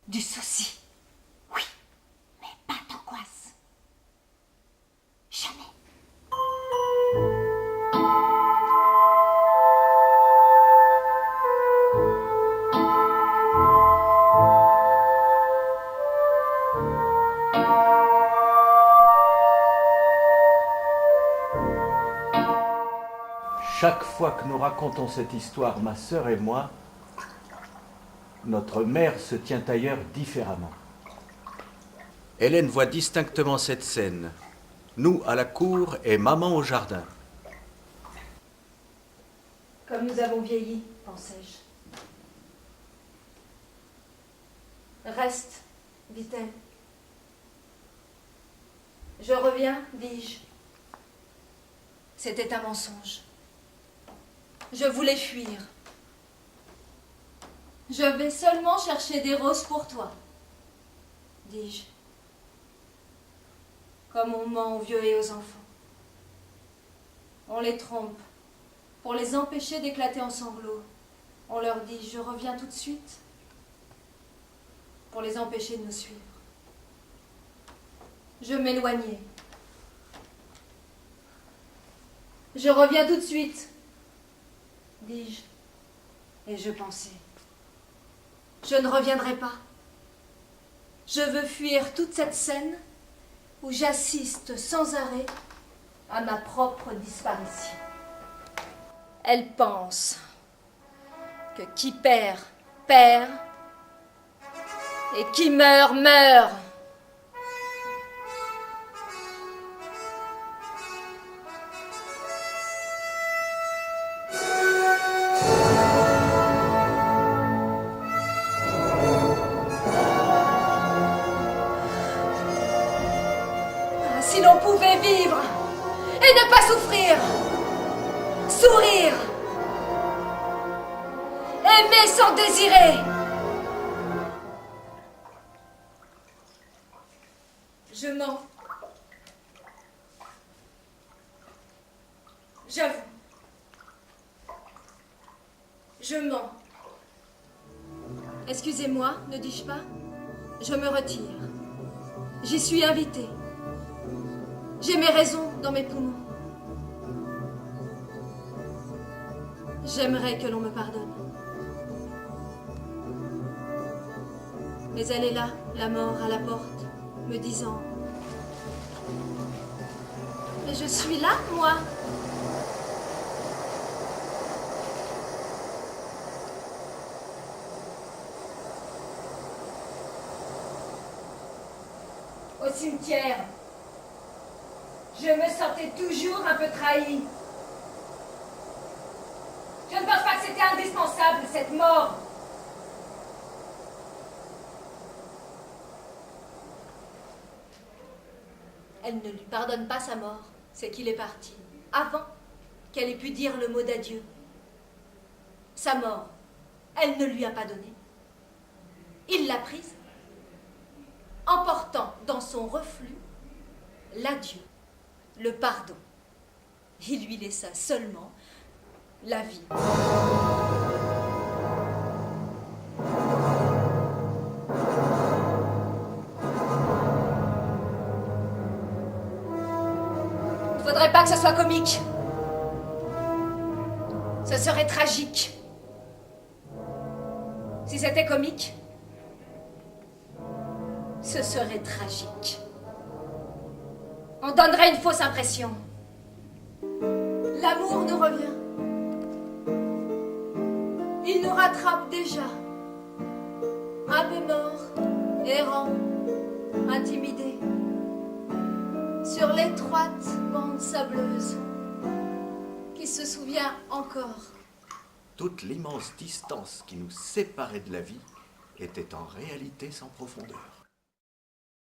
Du souci. Oui, mais pas d'angoisse. Jamais. Chaque fois que nous racontons cette histoire, ma sœur et moi, notre mère se tient ailleurs différemment. Hélène voit distinctement cette scène. Nous à la cour et maman au jardin. Comme nous avons vieilli, pensais-je. Reste, dit-elle. Je reviens, dis-je. C'était un mensonge. Je voulais fuir. Je vais seulement chercher des roses pour toi, dis-je. Comme on ment aux vieux et aux enfants. On les trompe pour les empêcher d'éclater en sanglots. On leur dit « je reviens tout de suite » pour les empêcher de nous suivre. Je m'éloignais. « Je reviens tout de suite » dis-je, et je pensais. Je ne reviendrai pas. Je veux fuir toute cette scène où j'assiste sans arrêt à ma propre disparition. Elle pense que qui perd, perd, et qui meurt, meurt. Si l'on pouvait vivre et ne pas souffrir, sourire, aimer sans désirer. Je mens. J'avoue. Je mens. Excusez-moi, ne dis-je pas? Je me retire. J'y suis invitée. J'ai mes raisons dans mes poumons. J'aimerais que l'on me pardonne. Mais elle est là, la mort à la porte, me disant « Mais je suis là, moi !» Au cimetière, je me sentais toujours un peu trahie. Je ne pense pas que c'était indispensable, cette mort. Elle ne lui pardonne pas sa mort, c'est qu'il est parti, avant qu'elle ait pu dire le mot d'adieu. Sa mort, elle ne lui a pas donné. Il l'a prise, emportant dans son reflux l'adieu, le pardon. Il lui laissa seulement la vie. Il ne faudrait pas que ce soit comique. Ce serait tragique. Si c'était comique, ce serait tragique. On donnerait une fausse impression. L'amour nous revient. Il nous rattrape déjà. Un peu mort, errant, intimidé. Sur l'étroite bande sableuse qui se souvient encore. Toute l'immense distance qui nous séparait de la vie était en réalité sans profondeur.